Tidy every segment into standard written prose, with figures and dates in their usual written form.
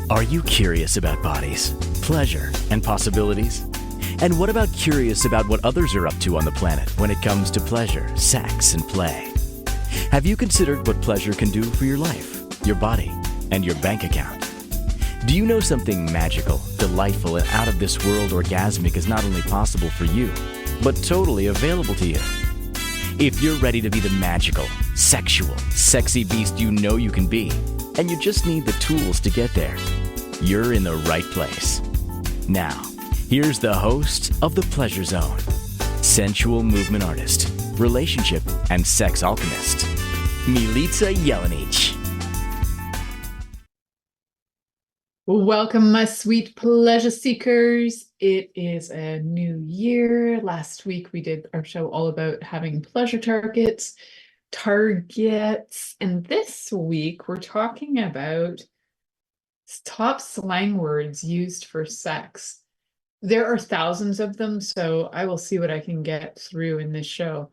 Are you curious about bodies, pleasure, and possibilities? And what about curious about what others are up to on the planet when it comes to pleasure, sex, and play? Have you considered what pleasure can do for your life, your body, and your bank account? Do you know something magical, delightful, and out of this world orgasmic is not only possible for you, but totally available to you? If you're ready to be the magical, sexual, sexy beast you know you can be, and you just need the tools to get there, you're in the right place. Now, here's the host of The Pleasure Zone, sensual movement artist, relationship and sex alchemist, Milica Jelenic. Welcome, my sweet pleasure seekers. It is a new year. Last week we did our show all about having pleasure targets, and this week we're talking about top slang words used for sex. There are thousands of them, so I will see what I can get through in this show,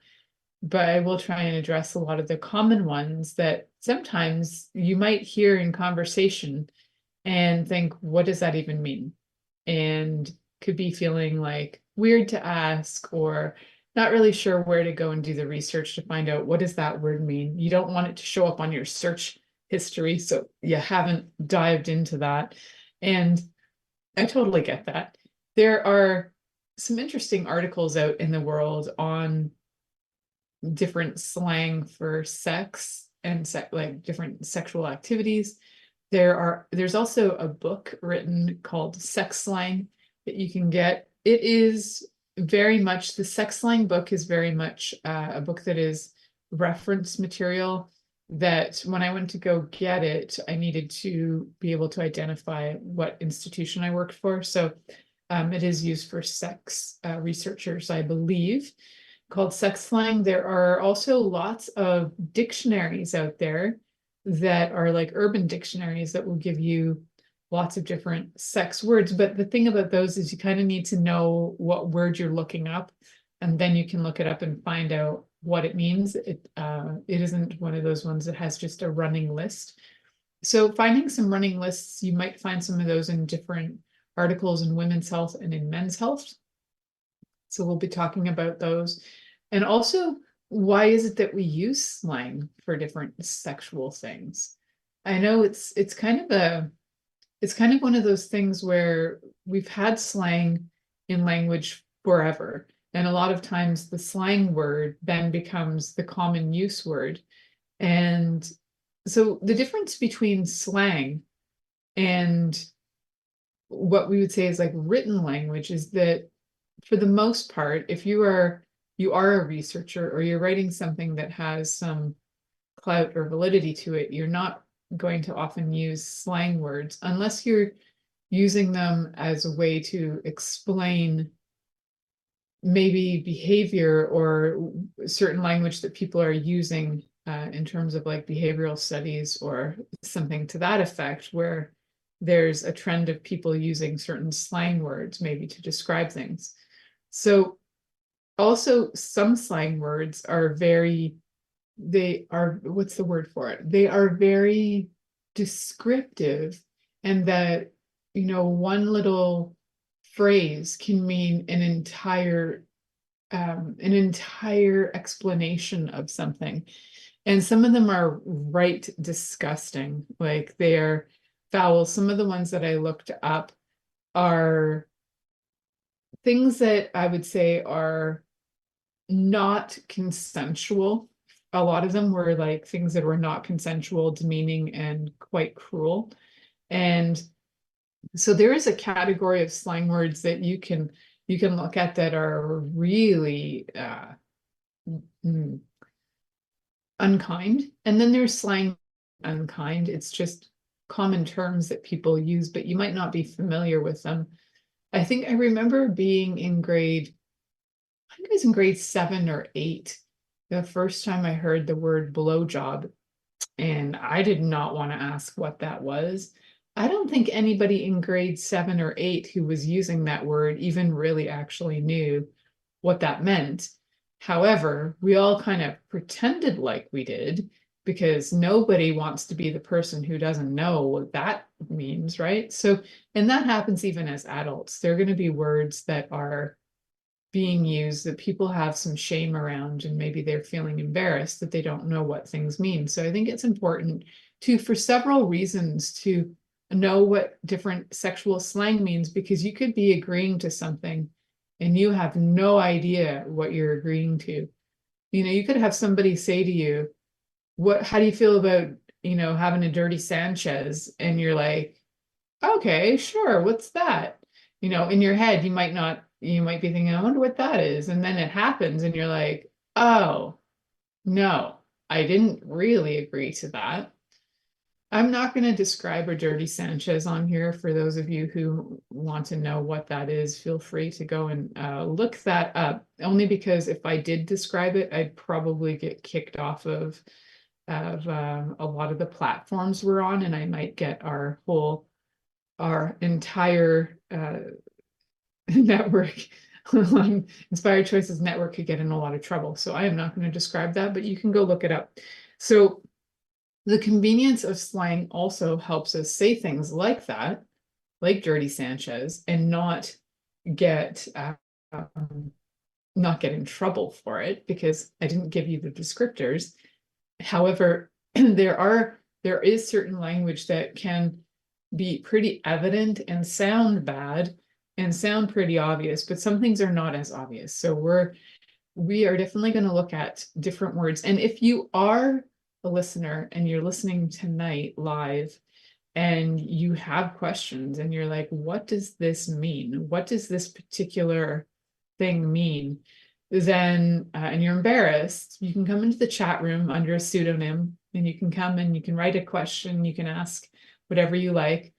but I will try and address a lot of the common ones that sometimes you might hear in conversation and think, what does that even mean? And could be feeling like weird to ask or not really sure where to go and do the research to find out what does that word mean. You don't want it to show up on your search history, so you haven't dived into that. And I totally get that. There are some interesting articles out in the world on different slang for sex and like different sexual activities. There's also a book written called Sex Slang that you can get. It is very much, the Sex Slang book is very much a book that is reference material that when I went to go get it, I needed to be able to identify what institution I worked for. So it is used for sex researchers, I believe, called Sex Slang. There are also lots of dictionaries out there that are like urban dictionaries that will give you lots of different sex words. But the thing about those is you kind of need to know what word you're looking up, and then you can look it up and find out what it means. It isn't one of those ones that has just a running list. So finding some running lists, you might find some of those in different articles in women's health and in men's health. So we'll be talking about those. And also, why is it that we use slang for different sexual things? I know it's kind of one of those things where we've had slang in language forever. And a lot of times the slang word then becomes the common use word. And so the difference between slang and what we would say is like written language is that for the most part, if you are a researcher or you're writing something that has some clout or validity to it, you're not going to often use slang words unless you're using them as a way to explain maybe behavior or certain language that people are using in terms of like behavioral studies or something to that effect, where there's a trend of people using certain slang words maybe to describe things. So also some slang words are what's the word for it? They are very descriptive, and that, one little phrase can mean an entire explanation of something. And some of them are right disgusting, like they are foul. Some of the ones that I looked up are things that I would say are not consensual. A lot of them were like things that were not consensual, demeaning, and quite cruel. And so there is a category of slang words that you can look at that are really unkind. And then there's slang unkind. It's just common terms that people use, but you might not be familiar with them. I think I remember being in I think it was in grade 7 or 8, the first time I heard the word blowjob, and I did not want to ask what that was. I don't think anybody in grade 7 or 8 who was using that word even really actually knew what that meant. However, we all kind of pretended like we did, because nobody wants to be the person who doesn't know what that means, right? So, and that happens even as adults. There are going to be words that are being used that people have some shame around, and maybe they're feeling embarrassed that they don't know what things mean. So I think it's important to, for several reasons, to know what different sexual slang means, because you could be agreeing to something and you have no idea what you're agreeing to. You know, you could have somebody say to you, how do you feel about, having a dirty Sanchez? And you're like, okay, sure, what's that? In your head, you might be thinking, I wonder what that is. And then it happens and you're like, oh, no, I didn't really agree to that. I'm not going to describe a dirty Sanchez on here. For those of you who want to know what that is, feel free to go and look that up. Only because if I did describe it, I'd probably get kicked off of a lot of the platforms we're on, and I might get our entire network, Inspired Choices Network, could get in a lot of trouble. So I am not going to describe that, but you can go look it up. So the convenience of slang also helps us say things like that, like dirty Sanchez, and not get in trouble for it, because I didn't give you the descriptors. However, there is certain language that can be pretty evident and sound bad and sound pretty obvious, but some things are not as obvious. So we are definitely going to look at different words. And if you are a listener and you're listening tonight live and you have questions and you're like, what does this mean? What does this particular thing mean? Then, and you're embarrassed, you can come into the chat room under a pseudonym, and you can come and you can write a question, you can ask whatever you like.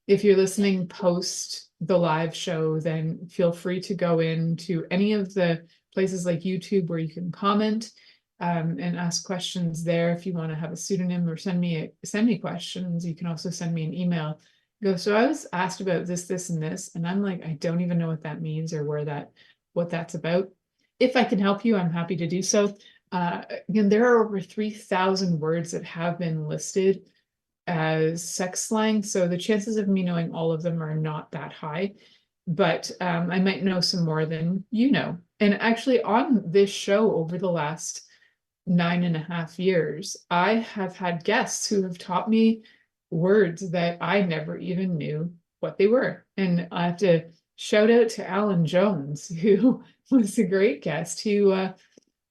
If you're listening post the live show, then feel free to go into any of the places like YouTube where you can comment and ask questions there. If you want to have a pseudonym or send me questions, you can also send me an email. Go, so I was asked about this, and this, and I'm like, I don't even know what that means or what that's about. If I can help you, I'm happy to do so. Again, there are over 3,000 words that have been listed as sex slang, so the chances of me knowing all of them are not that high, but I might know some more than you know. And actually, on this show over the last 9.5 years, I have had guests who have taught me words that I never even knew what they were. And I have to shout out to Alan Jones, who was a great guest, who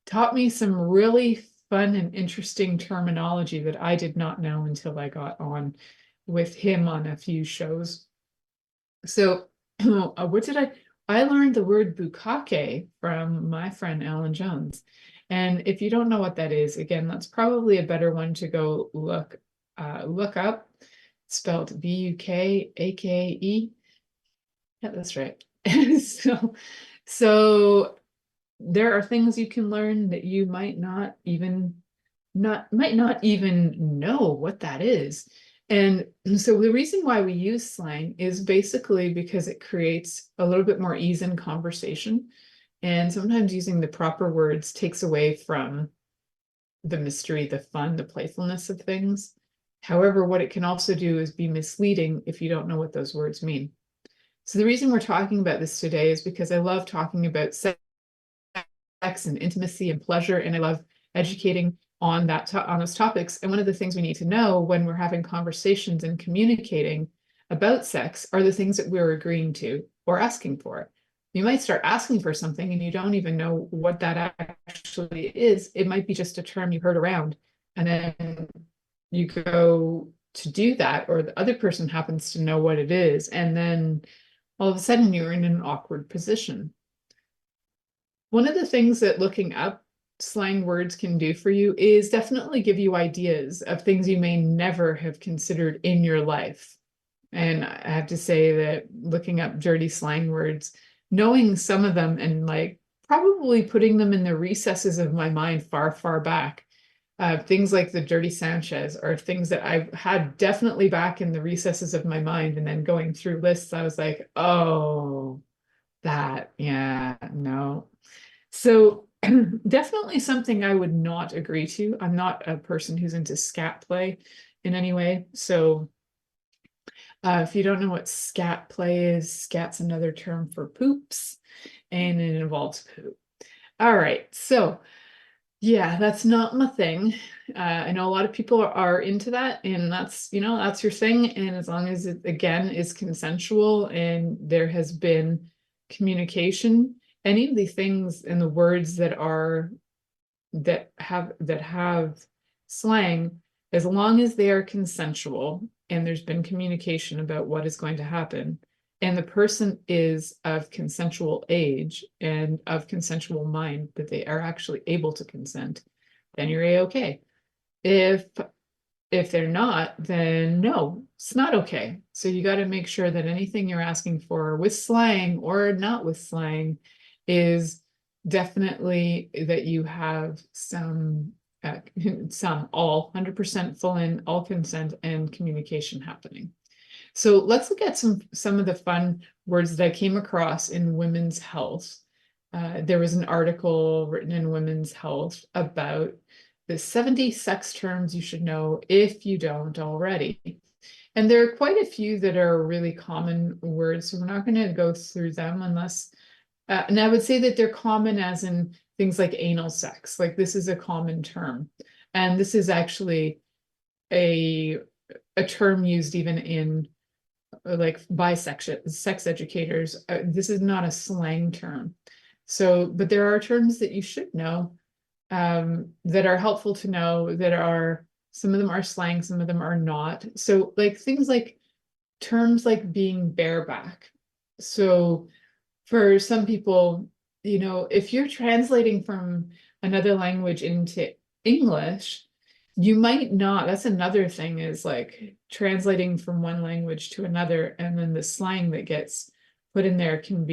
taught me some really fun and interesting terminology that I did not know until I got on with him on a few shows. So I learned the word bukkake from my friend Alan Jones. And if you don't know what that is, again, that's probably a better one to go look up. It's spelled Bukkake. Yeah, that's right. So there are things you can learn that you might not even know what that is. And so the reason why we use slang is basically because it creates a little bit more ease in conversation. And sometimes using the proper words takes away from the mystery, the fun, the playfulness of things. However, what it can also do is be misleading if you don't know what those words mean. So the reason we're talking about this today is because I love talking about sex and intimacy and pleasure, and I love educating on those topics. And one of the things we need to know when we're having conversations and communicating about sex are the things that we're agreeing to or asking for. You might start asking for something and you don't even know what that actually is. It might be just a term you heard around, and then you go to do that, or the other person happens to know what it is, and then all of a sudden you're in an awkward position. One of the things that looking up slang words can do for you is definitely give you ideas of things you may never have considered in your life. And I have to say that looking up dirty slang words, knowing some of them and like probably putting them in the recesses of my mind far, far back, things like the dirty Sanchez are things that I've had definitely back in the recesses of my mind. And then going through lists, I was like, oh, that, yeah, no. So Definitely something I would not agree to. I'm not a person who's into scat play in any way. So if you don't know what scat play is, scat's another term for poops, and it involves poop. All right, so yeah, that's not my thing. I know a lot of people are into that, and that's, that's your thing. And as long as it, again, is consensual and there has been communication, any of the things and the words that have slang, as long as they are consensual and there's been communication about what is going to happen, and the person is of consensual age and of consensual mind, that they are actually able to consent, then you're a-okay. If they're not, then no, it's not okay. So you got to make sure that anything you're asking for with slang or not with slang is definitely that you have some all 100% full in, all consent and communication happening. So let's look at some of the fun words that I came across in Women's Health. There was an article written in Women's Health about the 70 sex terms you should know if you don't already. And there are quite a few that are really common words, so we're not going to go through them unless, and I would say that they're common as in things like anal sex, like this is a common term. And this is actually a term used even in like by sex educators. This is not a slang term. So, but there are terms that you should know that are helpful to know, that are, some of them are slang, some of them are not. So like things like terms like being bareback. So for some people, if you're translating from another language into English, you might not, that's another thing, is like translating from one language to another, and then the slang that gets put in there it can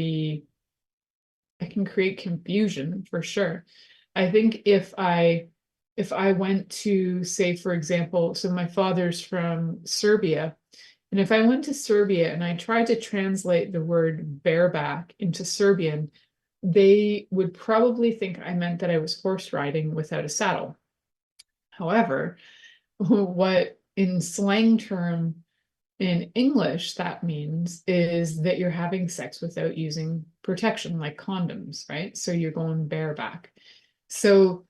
create confusion for sure. I think if I went to, say, for example, so my father's from Serbia, and if I went to Serbia and I tried to translate the word bareback into Serbian, they would probably think I meant that I was horse riding without a saddle. However, what in slang term in English that means is that you're having sex without using protection, like condoms, right? So you're going bareback. So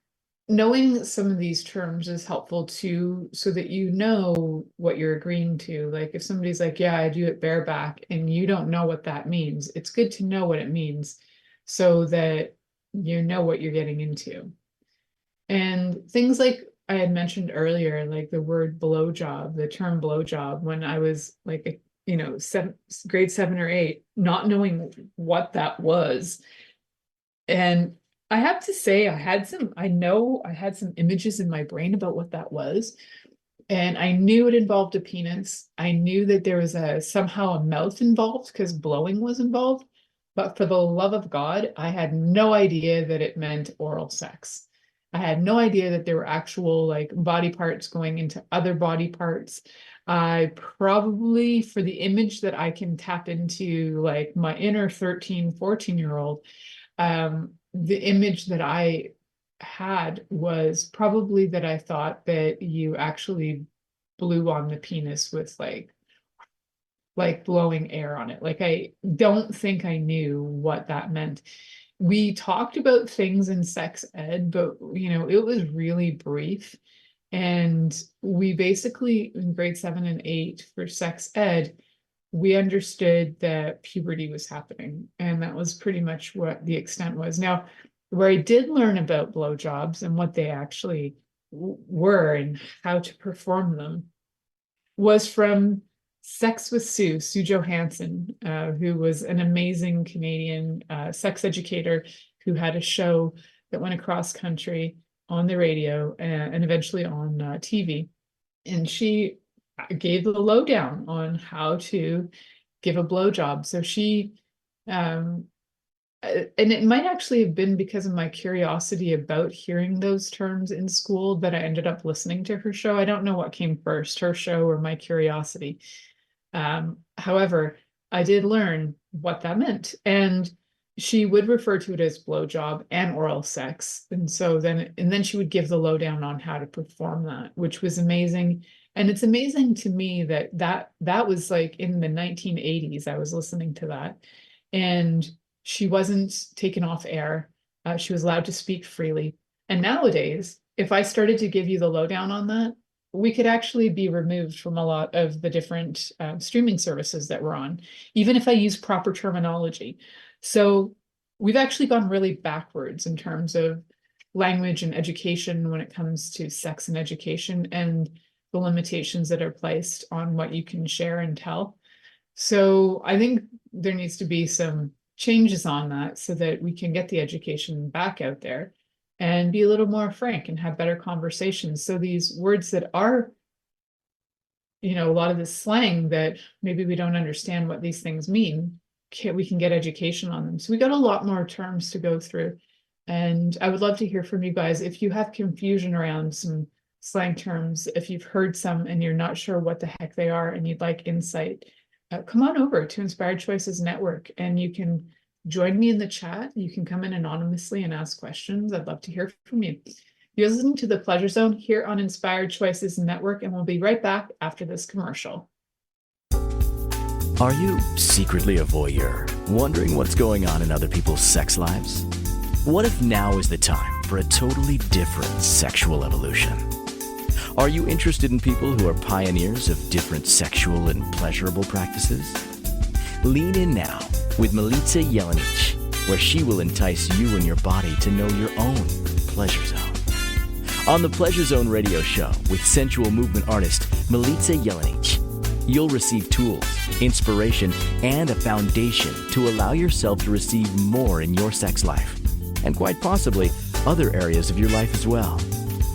knowing some of these terms is helpful too, so that you know what you're agreeing to. Like if somebody's like, yeah, I do it bareback, and you don't know what that means, it's good to know what it means so that you know what you're getting into. And things like I had mentioned earlier, like the word blowjob, the term blowjob, when I was like, grade 7 or 8, not knowing what that was. And I have to say, I had some images in my brain about what that was. And I knew it involved a penis. I knew that there was somehow a mouth involved because blowing was involved. But for the love of God, I had no idea that it meant oral sex. I had no idea that there were actual like body parts going into other body parts. I probably, for the image that I can tap into, like my inner 13, 14-year-old, the image that I had was probably that I thought that you actually blew on the penis with like blowing air on it. Like I don't think I knew what that meant. We talked about things in sex ed, but it was really brief. And we basically, in grade 7 and 8 for sex ed, we understood that puberty was happening. And that was pretty much what the extent was. Now, where I did learn about blowjobs and what they actually were and how to perform them was from Sex with Sue Johansson, who was an amazing Canadian sex educator who had a show that went across country on the radio and eventually on TV. And she gave the lowdown on how to give a blowjob. So she, and it might actually have been because of my curiosity about hearing those terms in school that I ended up listening to her show. I don't know what came first, her show or my curiosity. However, I did learn what that meant. And she would refer to it as blowjob and oral sex. And so then she would give the lowdown on how to perform that, which was amazing. And it's amazing to me that was like in the 1980s. I was listening to that, and she wasn't taken off air. She was allowed to speak freely. And nowadays, if I started to give you the lowdown on that, we could actually be removed from a lot of the different streaming services that we're on, even if I use proper terminology. So we've actually gone really backwards in terms of language and education when it comes to sex and education, and the limitations that are placed on what you can share and tell. So I think there needs to be some changes on that so that we can get the education back out there and be a little more frank and have better conversations. So these words that are, a lot of this slang that maybe we don't understand what these things mean, we can get education on them. So we got a lot more terms to go through. And I would love to hear from you guys if you have confusion around some slang terms, if you've heard some and you're not sure what the heck they are and you'd like insight, come on over to Inspired Choices Network and you can join me in the chat. You can come in anonymously and ask questions. I'd love to hear from you. You're listening to The Pleasure Zone here on Inspired Choices Network, and we'll be right back after this commercial. Are you secretly a voyeur, wondering what's going on in other people's sex lives? What if now is the time for a totally different sexual evolution? Are you interested in people who are pioneers of different sexual and pleasurable practices? Lean in now with Milica Jelenic, where she will entice you and your body to know your own pleasure zone. On the Pleasure Zone radio show with sensual movement artist Milica Jelenic, you'll receive tools, inspiration, and a foundation to allow yourself to receive more in your sex life, and quite possibly other areas of your life as well.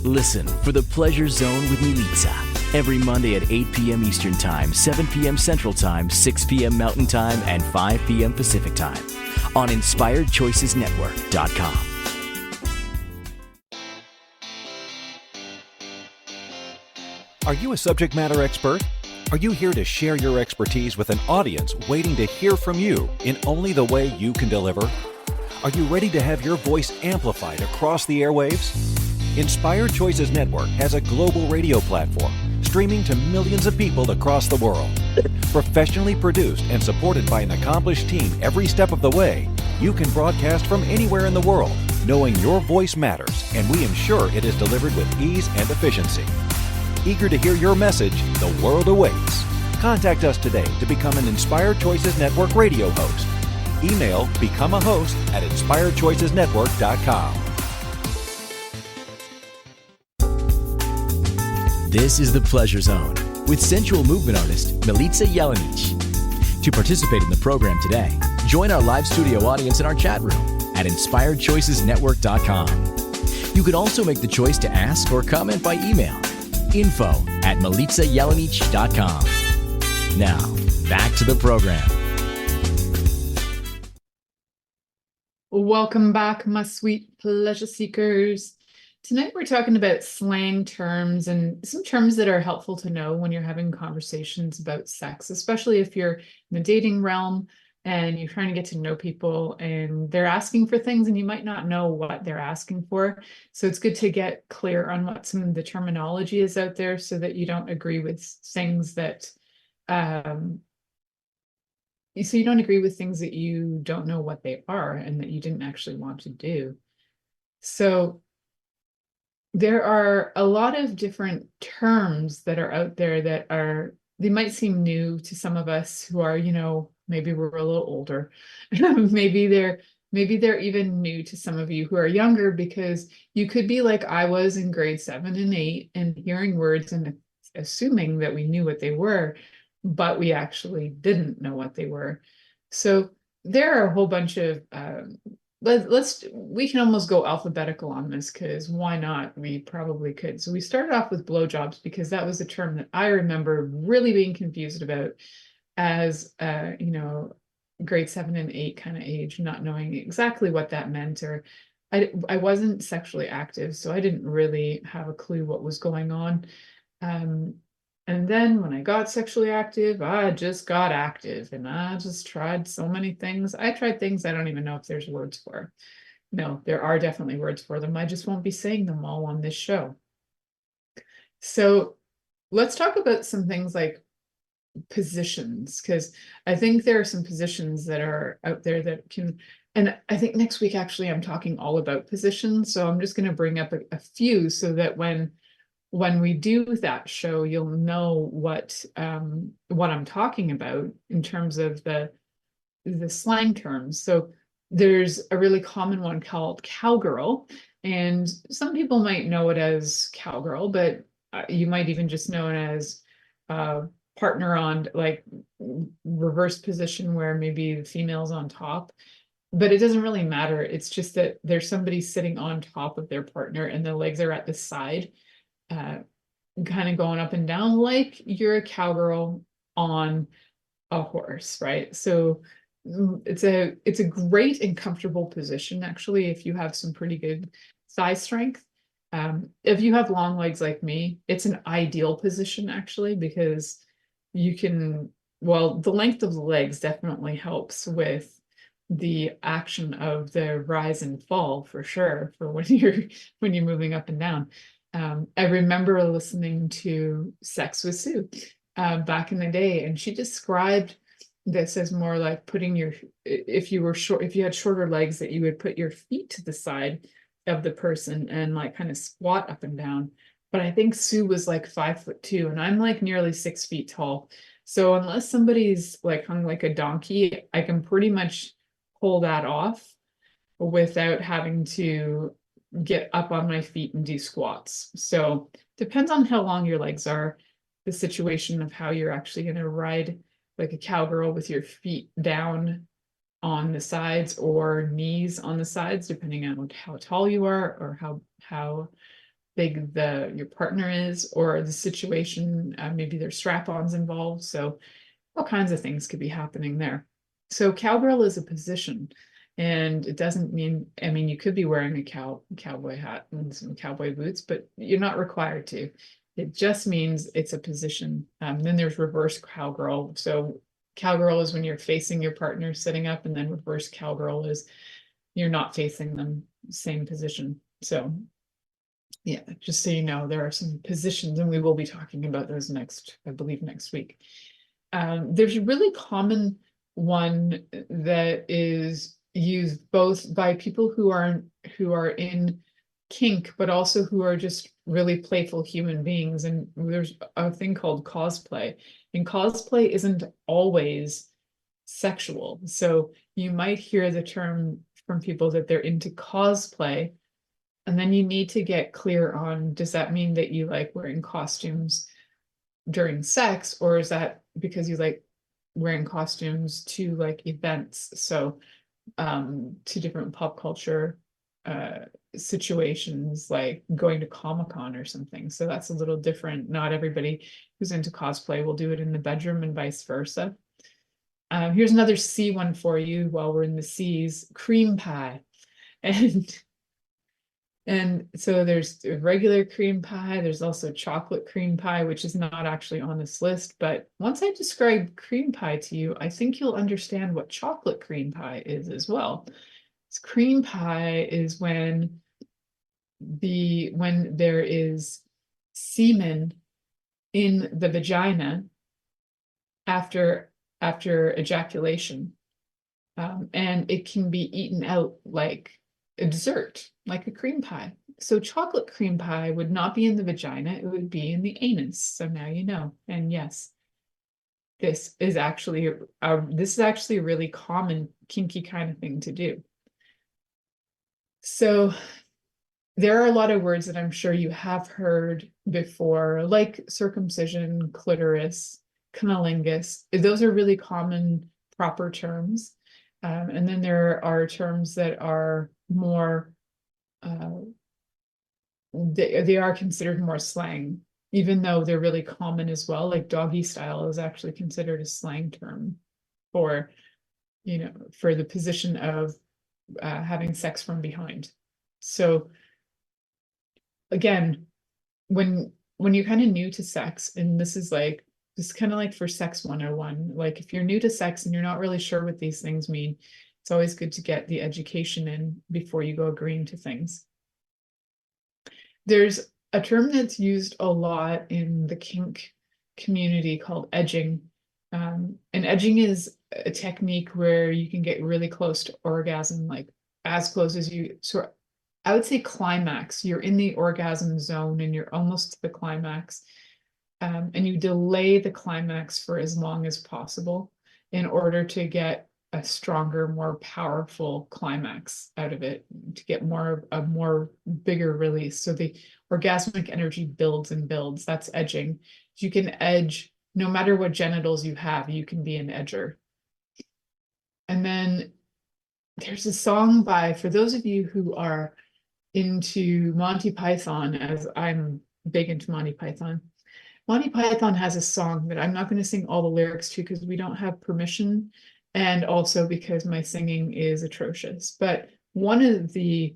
Listen for The Pleasure Zone with Milica every Monday at 8 p.m. Eastern Time, 7 p.m. Central Time, 6 p.m. Mountain Time, and 5 p.m. Pacific Time on InspiredChoicesNetwork.com. Are you a subject matter expert? Are you here to share your expertise with an audience waiting to hear from you in only the way you can deliver? Are you ready to have your voice amplified across the airwaves? Inspired Choices Network has a global radio platform streaming to millions of people across the world. Professionally produced and supported by an accomplished team every step of the way, you can broadcast from anywhere in the world, knowing your voice matters, and we ensure it is delivered with ease and efficiency. Eager to hear your message, the world awaits. Contact us today to become an Inspired Choices Network radio host. Email become a host at inspiredchoicesnetwork.com. This is The Pleasure Zone with sensual movement artist Milica Jelenic. To participate in the program today, join our live studio audience in our chat room at inspiredchoicesnetwork.com. You can also make the choice to ask or comment by email, info@milicajelenic.com. Now, back to the program. Welcome back, my sweet pleasure seekers. Tonight we're talking about slang terms and some terms that are helpful to know when you're having conversations about sex, especially if you're in the dating realm and you're trying to get to know people and they're asking for things and you might not know what they're asking for. So it's good to get clear on what some of the terminology is out there so that you don't agree with things that so you don't agree with things that you don't know what they are and that you didn't actually want to do. So there are a lot of different terms that are out there that they might seem new to some of us who are, maybe we're a little older. maybe they're even new to some of you who are younger, because you could be like I was in grade 7 and 8 and hearing words and assuming that we knew what they were, but we actually didn't know what they were. So there are a whole bunch of we can almost go alphabetical on this, because why not? We probably could. So we started off with blowjobs because that was a term that I remember really being confused about as grade 7 and 8 kind of age, not knowing exactly what that meant, or I wasn't sexually active, so I didn't really have a clue what was going on. And And then when I got sexually active, I just got active and I just tried so many things. I tried things I don't even know if there's words for. No, there are definitely words for them. I just won't be saying them all on this show. So let's talk about some things like positions, because I think there are some positions that are out there that can, and I think next week actually I'm talking all about positions. So I'm just going to bring up a few so that when we do that show, you'll know what I'm talking about in terms of the slang terms. So there's a really common one called cowgirl, and some people might know it as cowgirl, but you might even just know it as partner on, like, reverse position where maybe the female's on top. But it doesn't really matter. It's just that there's somebody sitting on top of their partner and the legs are at the side, kind of going up and down like you're a cowgirl on a horse, right? So it's a great and comfortable position, actually, if you have some pretty good thigh strength. If you have long legs like me, it's an ideal position, actually, because you can, well, the length of the legs definitely helps with the action of the rise and fall, for sure, for when you're moving up and down. I remember listening to Sex with Sue back in the day, and she described this as more like putting if you had shorter legs, that you would put your feet to the side of the person and like kind of squat up and down. But I think Sue was like 5'2", and I'm like nearly 6 feet tall. So unless somebody's like hung like a donkey, I can pretty much pull that off without having to get up on my feet and do squats. So depends on how long your legs are, the situation of how you're actually going to ride like a cowgirl with your feet down on the sides or knees on the sides, depending on how tall you are or how big your partner is, or the situation, maybe there's strap-ons involved. So all kinds of things could be happening there. So cowgirl is a position, and it doesn't mean, I mean, you could be wearing a cowboy hat and some cowboy boots, but you're not required to. It just means it's a position. Then there's reverse cowgirl. So cowgirl is when you're facing your partner sitting up, and then reverse cowgirl is you're not facing them, same position. So yeah, just so you know, there are some positions, and we will be talking about those I believe next week. There's a really common one that is used both by people who are in kink, but also who are just really playful human beings. And there's a thing called cosplay, and cosplay isn't always sexual. So you might hear the term from people that they're into cosplay, and then you need to get clear on, does that mean that you like wearing costumes during sex, or is that because you like wearing costumes to like events? So to different pop culture situations, like going to Comic-Con or something. So that's a little different. Not everybody who's into cosplay will do it in the bedroom, and vice versa. Here's another C one for you while we're in the C's: cream pie. And so there's regular cream pie. There's also chocolate cream pie, which is not actually on this list. But once I describe cream pie to you, I think you'll understand what chocolate cream pie is as well. Cream pie is when there is semen in the vagina after ejaculation, and it can be eaten out like a dessert, like a cream pie. So chocolate cream pie would not be in the vagina, it would be in the anus. So now you know. And yes, this is actually a really common kinky kind of thing to do. So there are a lot of words that I'm sure you have heard before, like circumcision, clitoris, cunnilingus. Those are really common proper terms. And then there are terms that are more, they are considered more slang, even though they're really common as well. Like doggy style is actually considered a slang term for, for the position of having sex from behind. So again, when when you're kind of new to sex, and this is kind of like for sex 101, like if you're new to sex and you're not really sure what these things mean, it's always good to get the education in before you go agreeing to things. There's a term that's used a lot in the kink community called edging. And edging is a technique where you can get really close to orgasm, like as close as you, so I would say climax. You're in the orgasm zone and you're almost to the climax. And you delay the climax for as long as possible in order to get a stronger, more powerful climax out of it, to get a more bigger release. So the orgasmic energy builds and builds. That's edging. You can edge no matter what genitals you have, you can be an edger. And then there's a song for those of you who are into Monty Python, as I'm big into Monty Python. Monty Python has a song that I'm not going to sing all the lyrics to because we don't have permission, and also because my singing is atrocious. But one of the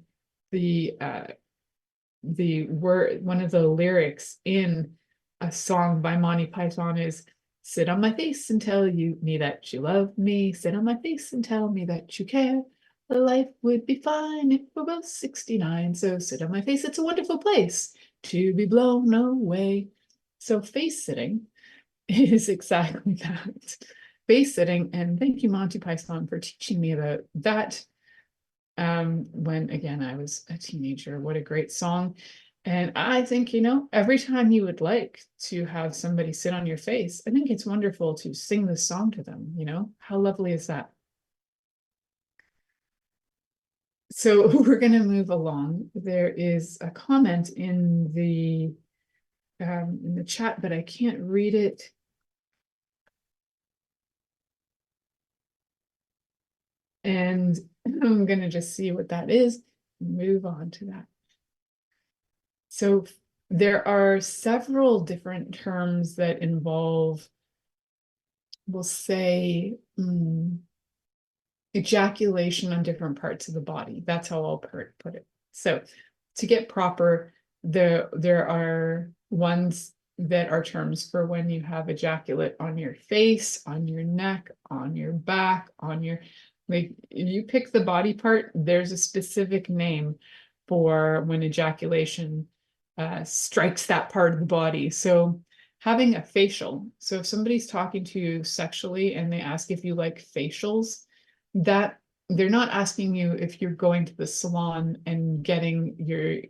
lyrics in a song by Monty Python is, "Sit on my face and tell me that you love me. Sit on my face and tell me that you care. Life would be fine if we're both 69. So sit on my face. It's a wonderful place to be blown away." So face sitting is exactly that. Face sitting, and thank you, Monty Python, for teaching me about that. When again I was a teenager. What a great song. And I think, every time you would like to have somebody sit on your face, I think it's wonderful to sing this song to them. How lovely is that? So we're going to move along. There is a comment in the chat, but I can't read it. And I'm going to just see what that is and move on to that. So there are several different terms that involve, we'll say, ejaculation on different parts of the body. That's how I'll put it. So to get proper, there are ones that are terms for when you have ejaculate on your face, on your neck, on your back, like if you pick the body part, there's a specific name for when ejaculation strikes that part of the body. So having a facial. So if somebody's talking to you sexually and they ask if you like facials, that they're not asking you if you're going to the salon and getting your,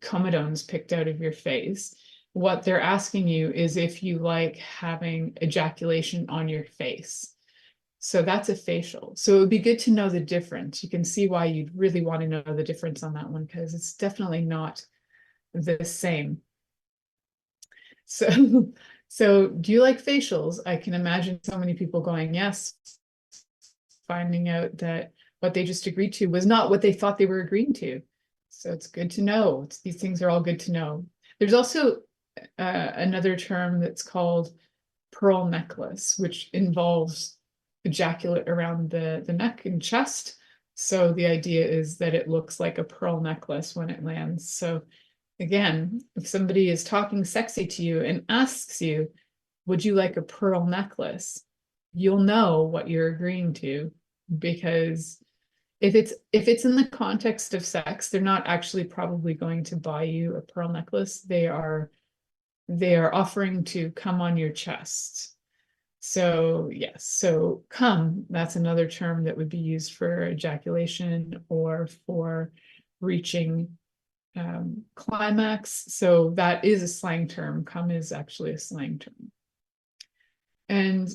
comedones picked out of your face. What they're asking you is if you like having ejaculation on your face. So that's a facial. So it would be good to know the difference. You can see why you'd really want to know the difference on that one, because it's definitely not the same. So do you like facials? I can imagine so many people going, yes, finding out that what they just agreed to was not what they thought they were agreeing to. So it's good to know. These things are all good to know. There's also another term that's called pearl necklace, which involves ejaculate around the neck and chest. So the idea is that it looks like a pearl necklace when it lands. So again, if somebody is talking sexy to you and asks you, would you like a pearl necklace? You'll know what you're agreeing to, because if it's in the context of sex, they're not actually probably going to buy you a pearl necklace. They are offering to come on your chest. So yes, so come, that's another term that would be used for ejaculation or for reaching climax. So that is a slang term. Come is actually a slang term. And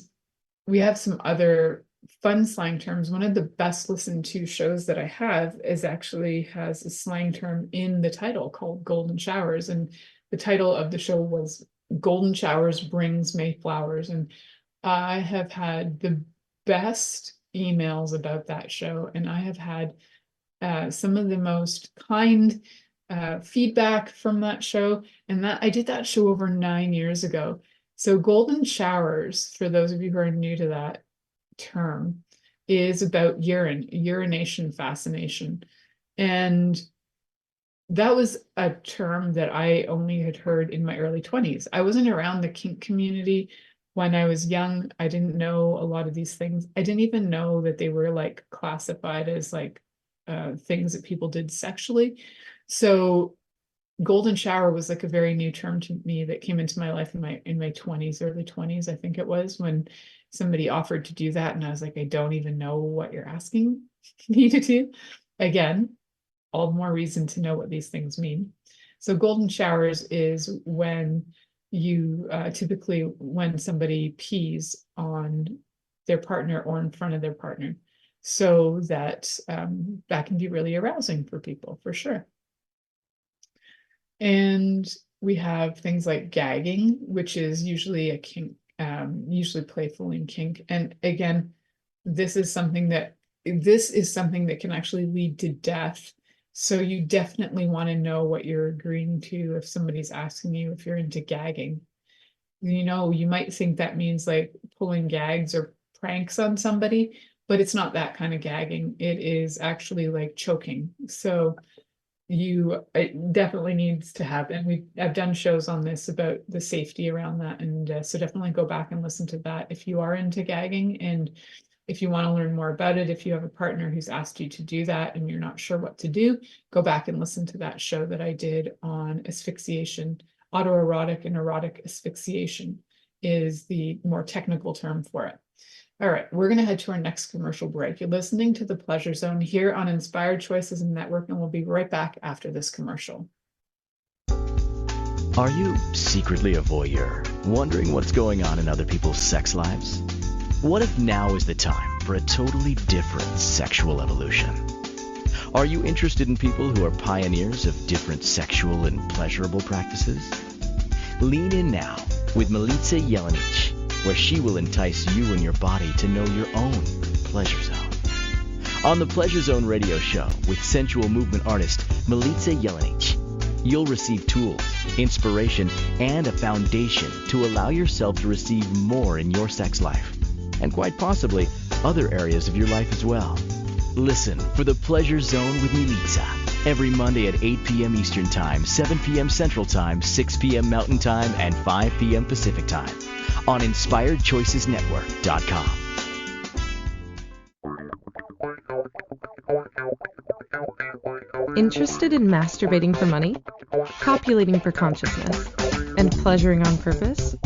we have some other fun slang terms. One of the best listened to shows that I have has a slang term in the title called Golden Showers. And the title of the show was Golden Showers Brings May Flowers. And I have had the best emails about that show, and I have had some of the most kind feedback from that show. And that I did that show over 9 years ago. So golden showers, for those of you who are new to that term, is about urination fascination. And that was a term that I only had heard in my early 20s. I wasn't around the kink community when I was young. I didn't know a lot of these things. I didn't even know that they were like classified as like things that people did sexually. So golden shower was like a very new term to me that came into my life in my 20s, early 20s, I think it was, when somebody offered to do that. And I was like, I don't even know what you're asking me to do. Again, all the more reason to know what these things mean. So golden showers is when you typically when somebody pees on their partner or in front of their partner. So that that can be really arousing for people, for sure. And we have things like gagging, which is usually a kink, usually playful in kink. And again, this is something that can actually lead to death. So you definitely want to know what you're agreeing to if somebody's asking you if you're into gagging. You know, you might think that means like pulling gags or pranks on somebody, but it's not that kind of gagging. It is actually like choking. So it definitely needs to happen. I've done shows on this about the safety around that, and so definitely go back and listen to that if you are into gagging, and if you want to learn more about it. If you have a partner who's asked you to do that and you're not sure what to do, go back and listen to that show that I did on asphyxiation. Autoerotic and erotic asphyxiation is the more technical term for it. All right, we're going to head to our next commercial break. You're listening to The Pleasure Zone here on Inspired Choices Network, and we'll be right back after this commercial. Are you secretly a voyeur, wondering what's going on in other people's sex lives? What if now is the time for a totally different sexual evolution? Are you interested in people who are pioneers of different sexual and pleasurable practices? Lean in now with Milica Jelenic, where she will entice you and your body to know your own pleasure zone. On the Pleasure Zone radio show with sensual movement artist Milica Jelenic, you'll receive tools, inspiration, and a foundation to allow yourself to receive more in your sex life, and quite possibly other areas of your life as well. Listen for the Pleasure Zone with Milica every Monday at 8 p.m. Eastern Time, 7 p.m. Central Time, 6 p.m. Mountain Time, and 5 p.m. Pacific Time on InspiredChoicesNetwork.com. Interested in masturbating for money, copulating for consciousness, and pleasuring on purpose?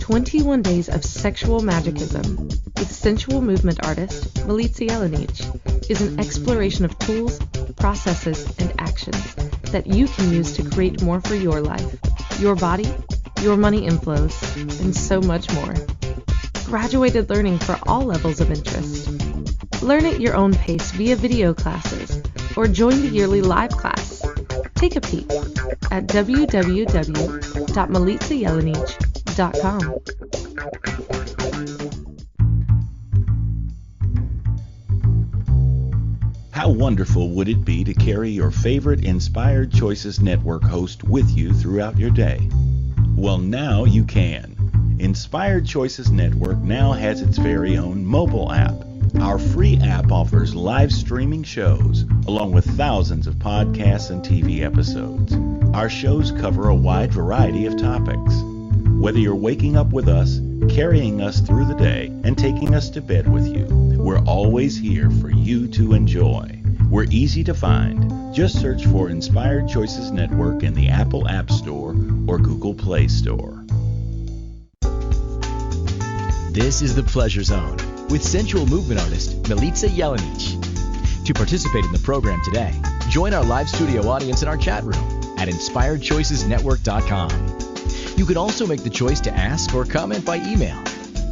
21 Days of Sexual Magicism with sensual movement artist Milica Jelenic is an exploration of tools, processes, and actions that you can use to create more for your life, your body, your money inflows, and so much more. Graduated learning for all levels of interest. Learn at your own pace via video classes or join the yearly live class. Take a peek at www.milicajelenic.com. How wonderful would it be to carry your favorite Inspired Choices Network host with you throughout your day? Well, now you can. Inspired Choices Network now has its very own mobile app. Our free app offers live streaming shows, along with thousands of podcasts and TV episodes. Our shows cover a wide variety of topics. Whether you're waking up with us, carrying us through the day, and taking us to bed with you, we're always here for you to enjoy. We're easy to find. Just search for Inspired Choices Network in the Apple App Store or Google Play Store. This is The Pleasure Zone with sensual movement artist Milica Jelenic. To participate in the program today, join our live studio audience in our chat room at InspiredChoicesNetwork.com. You can also make the choice to ask or comment by email,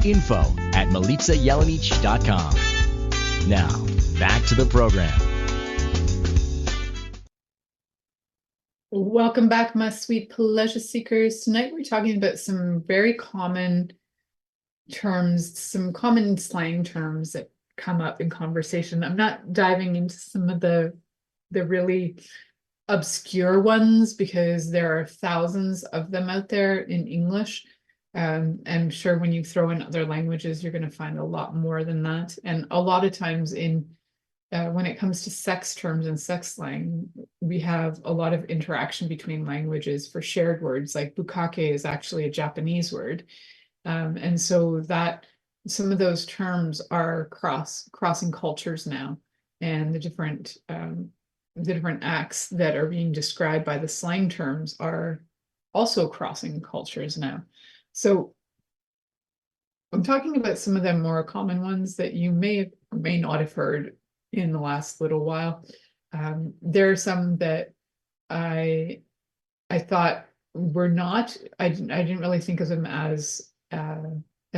info@milicajelenic.com. Now, back to the program. Welcome back, my sweet pleasure seekers. Tonight we're talking about some very common terms, some common slang terms that come up in conversation. I'm not diving into some of the really obscure ones because there are thousands of them out there in English. I'm sure when you throw in other languages, you're going to find a lot more than that. And a lot of times in when it comes to sex terms and sex slang, we have a lot of interaction between languages for shared words, like bukake is actually a Japanese word. And so that some of those terms are crossing cultures now, and the different acts that are being described by the slang terms are also crossing cultures now. So I'm talking about some of the more common ones that you may or may not have heard in the last little while. There are some that I thought were not. I didn't really think of them as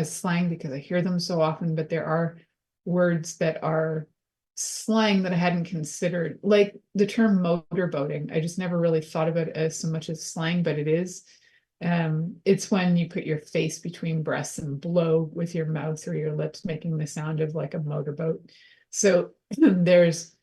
slang because I hear them so often. But there are words that are slang that I hadn't considered, like the term motorboating. I just never really thought about it as so much as slang, but it is. It's when you put your face between breasts and blow with your mouth or your lips, making the sound of like a motorboat. So there's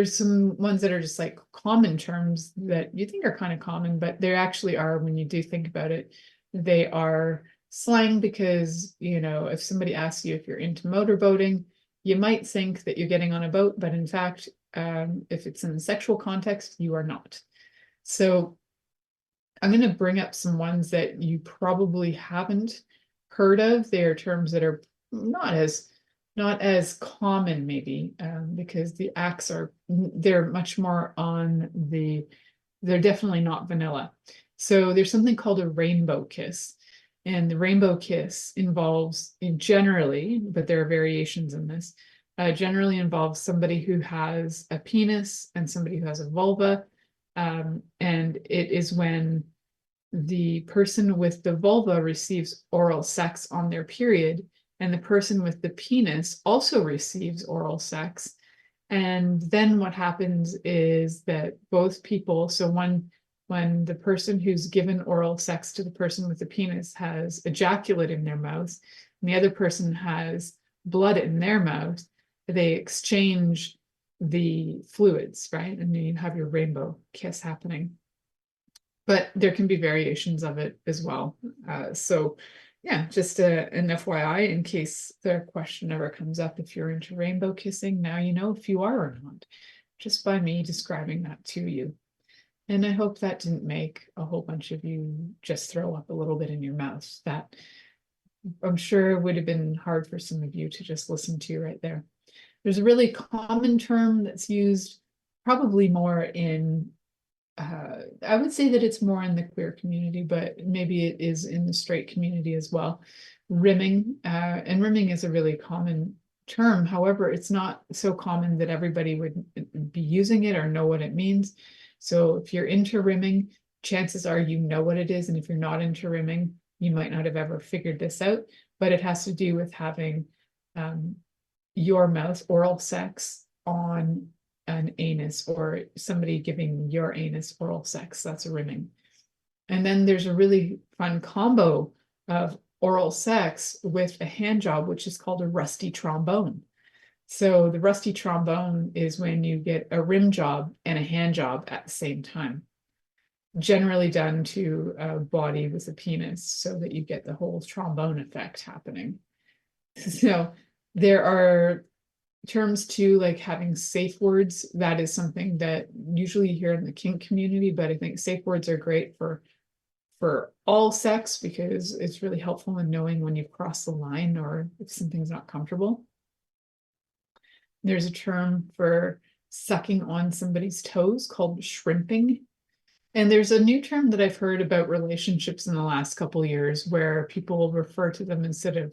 some ones that are just like common terms that you think are kind of common, but they actually are, when you do think about it, they are slang because, you know, if somebody asks you if you're into motorboating, you might think that you're getting on a boat, but in fact, if it's in a sexual context, you are not. So I'm going to bring up some ones that you probably haven't heard of. They are terms that are not as common, maybe, because the acts they're much more on they're definitely not vanilla. So there's something called a rainbow kiss. And the rainbow kiss involves, generally, but there are variations in this, generally involves somebody who has a penis and somebody who has a vulva. And it is when the person with the vulva receives oral sex on their period, and the person with the penis also receives oral sex. And then what happens is that both people, so when the person who's given oral sex to the person with the penis has ejaculate in their mouth, and the other person has blood in their mouth, they exchange the fluids, right? And you have your rainbow kiss happening. But there can be variations of it as well. So yeah, just an FYI, in case the question ever comes up, if you're into rainbow kissing, now you know if you are or not, just by me describing that to you. And I hope that didn't make a whole bunch of you just throw up a little bit in your mouth. That, I'm sure, would have been hard for some of you to just listen to right there. There's a really common term that's used probably more in, I would say that it's more in the queer community, but maybe it is in the straight community as well. Rimming, and rimming is a really common term. However, it's not so common that everybody would be using it or know what it means. So if you're into rimming, chances are you know what it is. And if you're not into rimming, you might not have ever figured this out, but it has to do with having your mouth oral sex on an anus, or somebody giving your anus oral sex. That's a rimming. And then there's a really fun combo of oral sex with a hand job, which is called a rusty trombone. So the rusty trombone is when you get a rim job and a hand job at the same time, generally done to a body with a penis, so that you get the whole trombone effect happening. So there are terms too, like having safe words. That is something that usually you hear in the kink community, but I think safe words are great for all sex, because it's really helpful in knowing when you've crossed the line or if something's not comfortable. There's a term for sucking on somebody's toes called shrimping. And there's a new term that I've heard about relationships in the last couple of years, where people refer to them instead of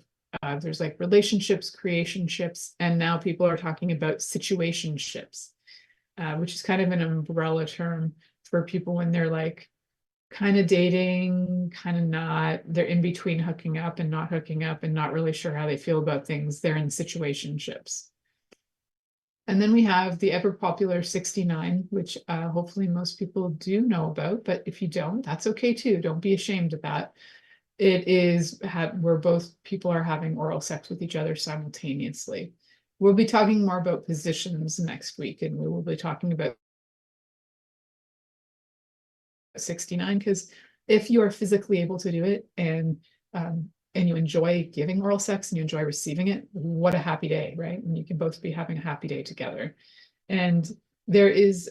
there's like relationships, creationships, and now people are talking about situationships, which is kind of an umbrella term for people when they're like kind of dating, kind of not, they're in between hooking up and not hooking up and not really sure how they feel about things. They're in situationships. And then we have the ever popular 69, which hopefully most people do know about, but if you don't, that's okay too. Don't be ashamed of that. It is where both people are having oral sex with each other simultaneously. We'll be talking more about positions next week, and we will be talking about 69, because if you are physically able to do it and you enjoy giving oral sex and you enjoy receiving it, what a happy day, right? And you can both be having a happy day together. And there is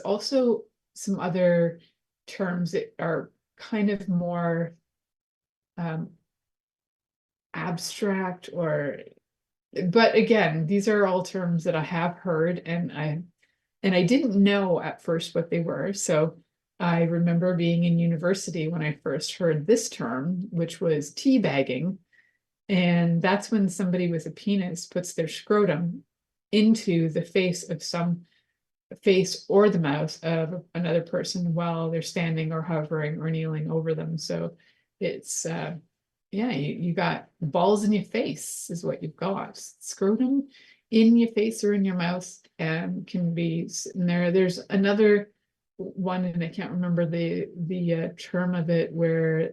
also some other terms that are kind of more abstract, but again, these are all terms that I have heard, and I didn't know at first what they were. So I remember being in university when I first heard this term, which was teabagging. And that's when somebody with a penis puts their scrotum into the face or the mouth of another person while they're standing or hovering or kneeling over them. So it's yeah, you got balls in your face is what you've got. Scrotum in your face or in your mouth can be sitting there. There's another one, and I can't remember the term of it, where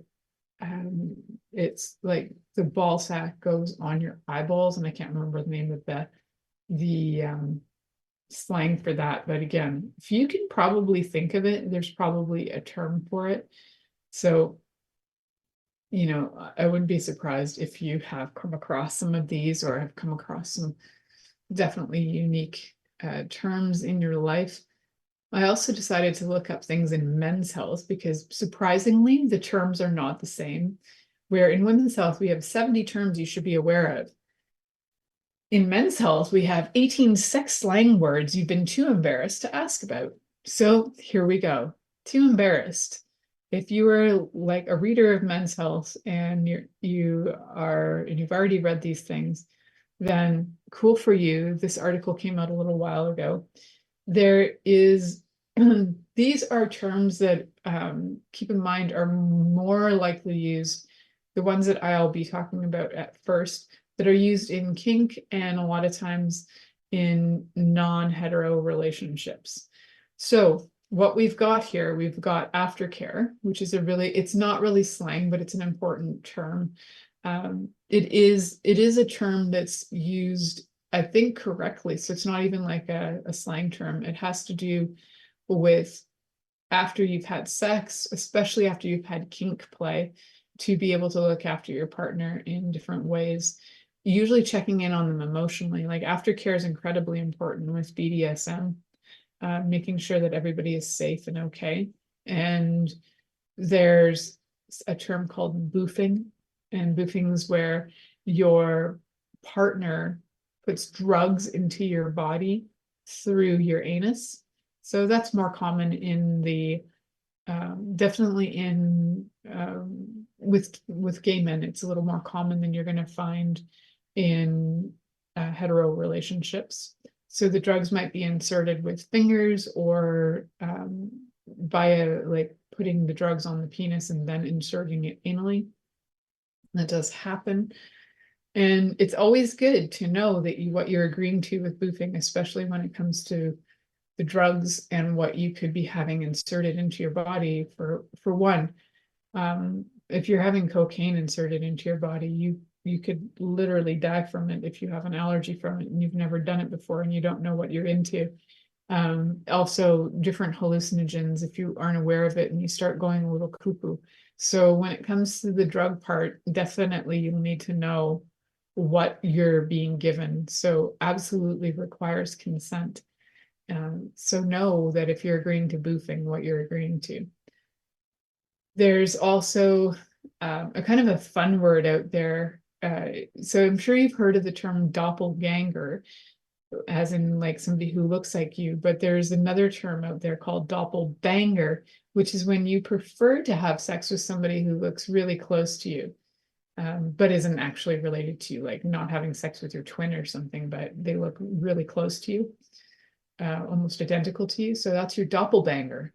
it's like the ball sack goes on your eyeballs, and I can't remember the name of the slang for that. But again, if you can probably think of it, there's probably a term for it. So, you know, I wouldn't be surprised if you have come across some of these, or have come across some definitely unique terms in your life. I also decided to look up things in men's health because surprisingly, the terms are not the same. Where in women's health, we have 70 terms you should be aware of. In men's health, we have 18 sex slang words you've been too embarrassed to ask about. So here we go. Too embarrassed. If you are like a reader of Men's Health and you've already read these things, then cool for you. This article came out a little while ago. There is, these are terms that keep in mind are more likely used, the ones that I'll be talking about at first, that are used in kink and a lot of times in non-hetero relationships. So what we've got here, we've got aftercare, which is it's not really slang, but it's an important term. It is a term that's used, I think, correctly. So it's not even like a slang term. It has to do with after you've had sex, especially after you've had kink play, to be able to look after your partner in different ways, usually checking in on them emotionally. Like aftercare is incredibly important with BDSM. Making sure that everybody is safe and okay. And there's a term called boofing, and boofing is where your partner puts drugs into your body through your anus. So that's more common in the definitely in with gay men. It's a little more common than you're going to find in hetero relationships. So the drugs might be inserted with fingers, or via like putting the drugs on the penis and then inserting it anally. That does happen. And it's always good to know that what you're agreeing to with boofing, especially when it comes to the drugs and what you could be having inserted into your body. For one, if you're having cocaine inserted into your body, you could literally die from it if you have an allergy from it and you've never done it before and you don't know what you're into. Also, different hallucinogens, if you aren't aware of it and you start going a little cuckoo. So when it comes to the drug part, definitely you'll need to know what you're being given. So absolutely requires consent. So know that if you're agreeing to boofing, what you're agreeing to. There's also a kind of a fun word out there. So I'm sure you've heard of the term doppelganger, as in like somebody who looks like you, but there's another term out there called doppelbanger, which is when you prefer to have sex with somebody who looks really close to you, but isn't actually related to you, like not having sex with your twin or something, but they look really close to you, almost identical to you. So that's your doppelbanger.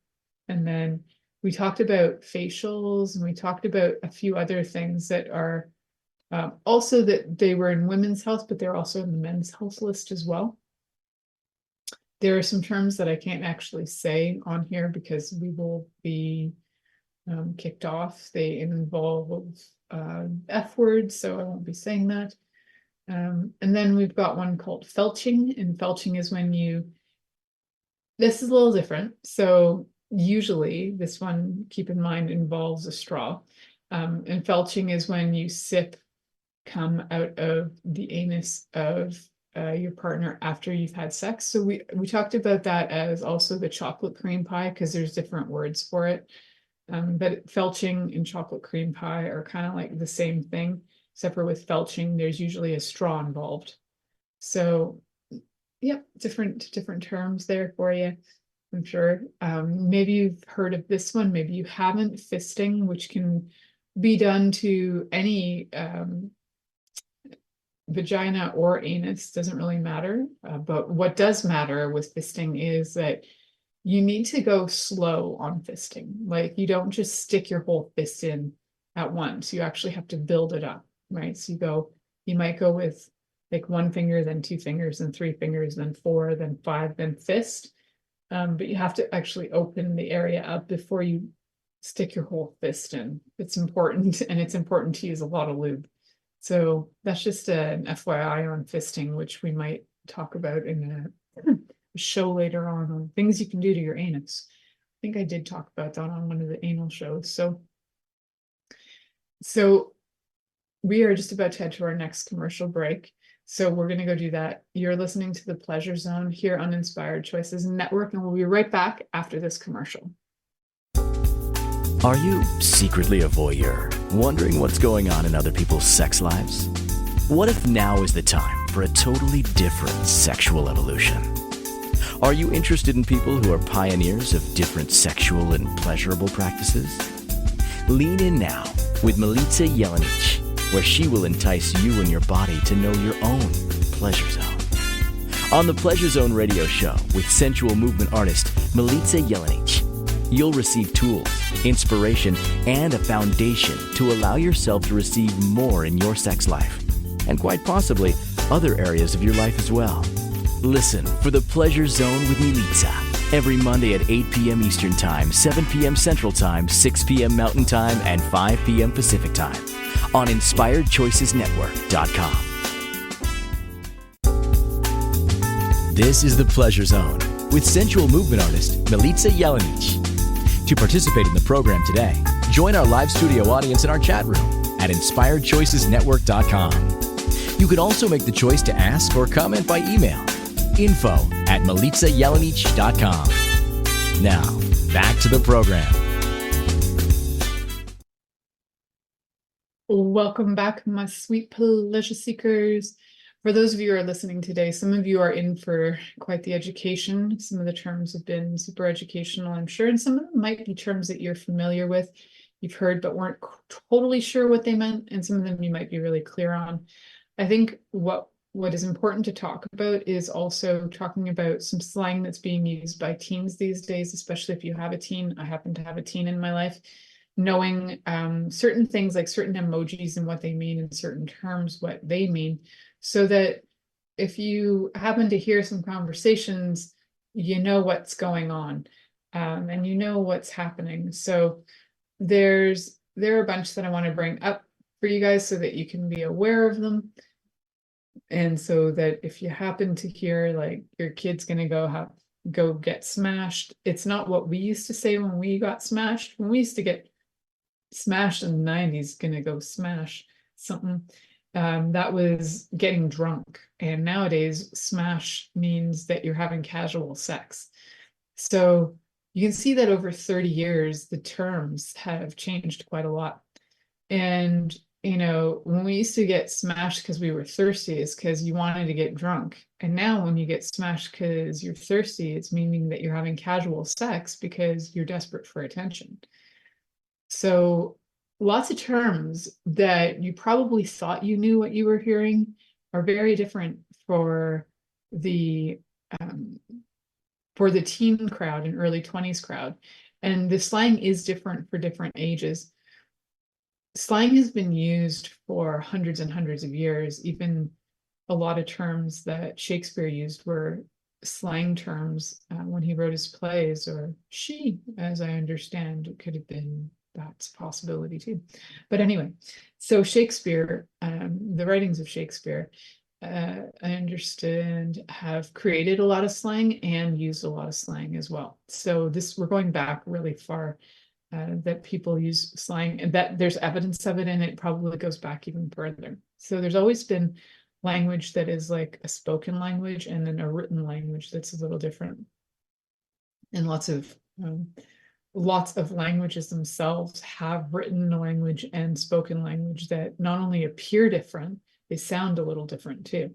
And then we talked about facials, and we talked about a few other things that are also that they were in women's health, but they're also in the men's health list as well. There are some terms that I can't actually say on here because we will be kicked off. They involve F words, so I won't be saying that. And then we've got one called felching, and felching is when this is a little different. So usually this one, keep in mind, involves a straw. And felching is when you sip cum out of the anus of your partner after you've had sex. So we talked about that as also the chocolate cream pie, because there's different words for it. But felching and chocolate cream pie are kind of like the same thing, except for with felching, there's usually a straw involved. So, yep, different terms there for you, I'm sure. Maybe you've heard of this one, maybe you haven't. Fisting, which can be done to any vagina or anus, doesn't really matter. But what does matter with fisting is that you need to go slow on fisting. Like, you don't just stick your whole fist in at once. You actually have to build it up, right? So you might go with like one finger, then two fingers, then three fingers, then four, then five, then fist. But you have to actually open the area up before you stick your whole fist in. It's important, and it's important to use a lot of lube. So that's just an FYI on fisting, which we might talk about in a show later on things you can do to your anus. I think I did talk about that on one of the anal shows. So we are just about to head to our next commercial break. So we're going to go do that. You're listening to the Pleasure Zone here on Inspired Choices Network, and we'll be right back after this commercial. Are you secretly a voyeur, wondering what's going on in other people's sex lives? What if now is the time for a totally different sexual evolution? Are you interested in people who are pioneers of different sexual and pleasurable practices? Lean in now with Milica Jelenic, where she will entice you and your body to know your own pleasure zone. On the Pleasure Zone radio show with sensual movement artist Milica Jelenic, you'll receive tools, inspiration, and a foundation to allow yourself to receive more in your sex life, and quite possibly other areas of your life as well. Listen for the Pleasure Zone with Milica every Monday at 8 p.m. Eastern Time, 7 p.m. Central Time, 6 p.m. Mountain Time, and 5 p.m. Pacific Time on InspiredChoicesNetwork.com. This is the Pleasure Zone with sensual movement artist Milica Jelenic. To participate in the program today, join our live studio audience in our chat room at InspiredChoicesNetwork.com. You can also make the choice to ask or comment by email, info@MilicaJelenic.com. Now, back to the program. Welcome back, my sweet pleasure seekers. For those of you who are listening today, some of you are in for quite the education. Some of the terms have been super educational, I'm sure, and some of them might be terms that you're familiar with, you've heard, but weren't totally sure what they meant, and some of them you might be really clear on. I think what is important to talk about is also talking about some slang that's being used by teens these days, especially if you have a teen. I happen to have a teen in my life. Knowing certain things like certain emojis and what they mean, and certain terms, what they mean, so that if you happen to hear some conversations, you know what's going on, and you know what's happening. So there are a bunch that I want to bring up for you guys so that you can be aware of them. And so that if you happen to hear like your kid's going to go get smashed, it's not what we used to say when we got smashed. When we used to get smashed in the 90s, gonna go smash something, that was getting drunk. And nowadays, smash means that you're having casual sex. So you can see that over 30 years, the terms have changed quite a lot. And, you know, when we used to get smashed because we were thirsty, it's because you wanted to get drunk. And now when you get smashed because you're thirsty, it's meaning that you're having casual sex because you're desperate for attention. So lots of terms that you probably thought you knew what you were hearing are very different for the teen crowd and early 20s crowd. And the slang is different for different ages. Slang has been used for hundreds and hundreds of years. Even a lot of terms that Shakespeare used were slang terms when he wrote his plays, or she, as I understand, it could have been, that's a possibility too. But anyway, so Shakespeare, the writings of Shakespeare, I understand, have created a lot of slang and used a lot of slang as well. So we're going back really far, that people use slang, and that there's evidence of it, and it probably goes back even further. So there's always been language that is like a spoken language, and then a written language that's a little different. And lots of languages themselves have written language and spoken language that not only appear different, they sound a little different too.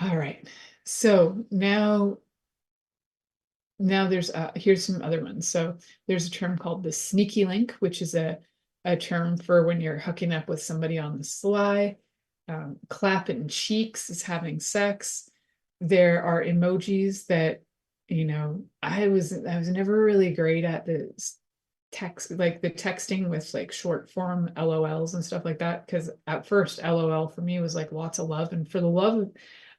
All right, so now there's here's some other ones. So there's a term called the sneaky link, which is a term for when you're hooking up with somebody on the sly. Clapping cheeks is having sex. There are emojis that, you know, I was never really great at the text, like the texting with like short form LOLs and stuff like that, because at first LOL for me was like lots of love, and for the love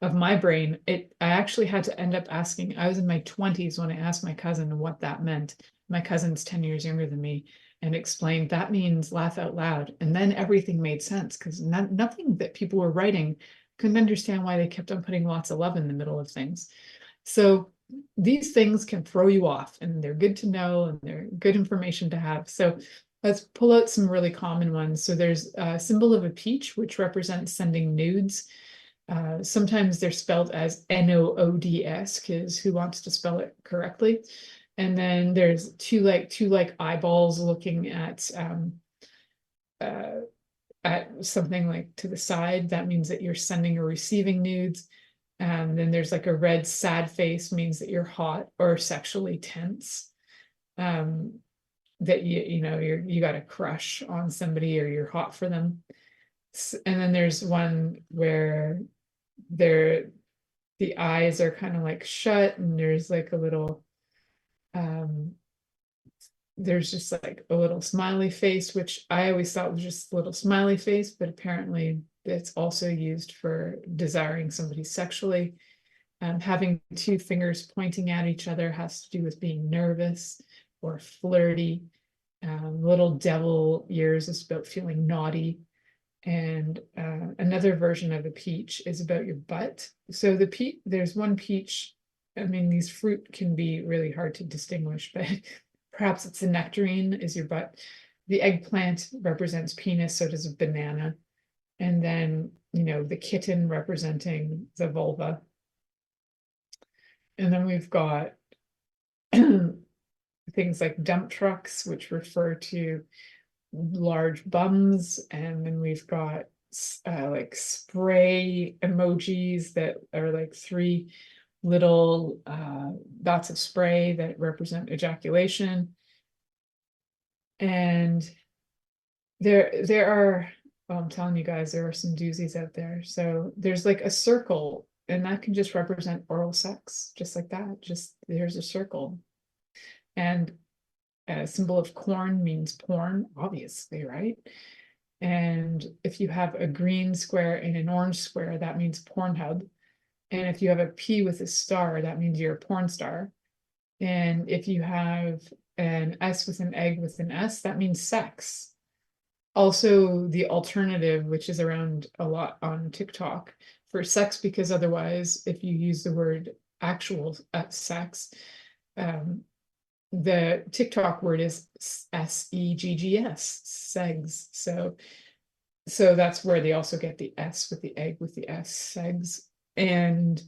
of my brain, I actually had to end up asking. I was in my 20s when I asked my cousin what that meant. My cousin's 10 years younger than me, and explained that means laugh out loud. And then everything made sense, because nothing that people were writing couldn't understand why they kept on putting lots of love in the middle of things. So these things can throw you off, and they're good to know, and they're good information to have. So let's pull out some really common ones. So there's a symbol of a peach, which represents sending nudes. Sometimes they're spelled as NOODS, because who wants to spell it correctly? And then there's two eyeballs looking at something like to the side. That means that you're sending or receiving nudes. And then there's like a red sad face, means that you're hot or sexually tense. That you got a crush on somebody, or you're hot for them. And then there's one where the eyes are kind of like shut, and there's like a little there's just like a little smiley face, which I always thought was just a little smiley face, but apparently it's also used for desiring somebody sexually. Having two fingers pointing at each other has to do with being nervous or flirty. Little devil ears is about feeling naughty. And another version of a peach is about your butt. So there's one peach. I mean, these fruit can be really hard to distinguish, but perhaps it's a nectarine is your butt. The eggplant represents penis, so does a banana. And then, the kitten representing the vulva. And then we've got things like dump trucks, which refer to large bums. And then we've got like spray emojis that are like 3 little dots of spray that represent ejaculation. And there are, well, I'm telling you guys, there are some doozies out there. So there's like a circle, and that can just represent oral sex, just like that. Just there's a circle. And a symbol of corn means porn, obviously, right? And if you have a green square and an orange square, that means Pornhub. And if you have a P with a star, that means you're a porn star. And if you have an S with an egg with an S, that means sex. Also, the alternative, which is around a lot on TikTok, for sex, because otherwise, if you use the word actual sex, the TikTok word is SEGGS, segs. So that's where they also get the S with the egg with the S, segs. And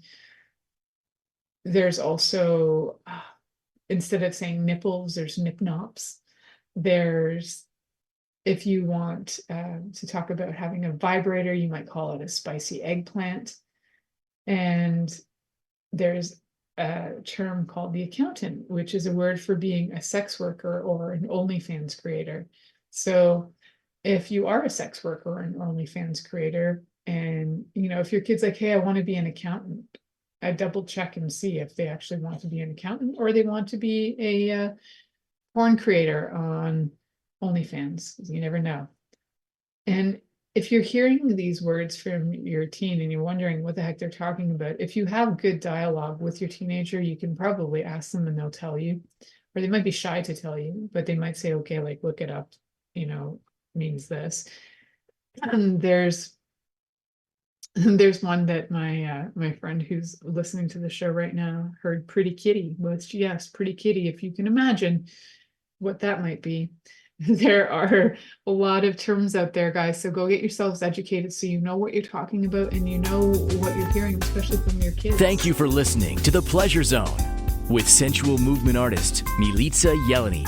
there's also, instead of saying nipples, there's nip-nops. There's, if you want to talk about having a vibrator, you might call it a spicy eggplant. And there's a term called the accountant, which is a word for being a sex worker or an OnlyFans creator. So if you are a sex worker or an OnlyFans creator, and if your kid's like, hey, I want to be an accountant, I double check and see if they actually want to be an accountant or they want to be a porn creator on OnlyFans. You never know. And if you're hearing these words from your teen and you're wondering what the heck they're talking about, if you have good dialogue with your teenager, you can probably ask them and they'll tell you, or they might be shy to tell you, but they might say, okay, like look it up, means this. And there's one that my friend who's listening to the show right now heard, pretty kitty. Well, yes, pretty kitty, if you can imagine what that might be. There are a lot of terms out there, guys. So go get yourselves educated so you know what you're talking about and you know what you're hearing, especially from your kids. Thank you for listening to The Pleasure Zone with sensual movement artist Milica Jelenic.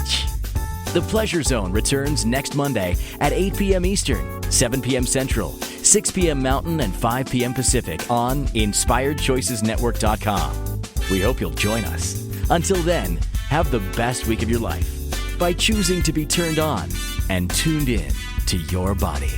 The Pleasure Zone returns next Monday at 8 p.m. Eastern, 7 p.m. Central, 6 p.m. Mountain, and 5 p.m. Pacific on InspiredChoicesNetwork.com. We hope you'll join us. Until then, have the best week of your life by choosing to be turned on and tuned in to your body.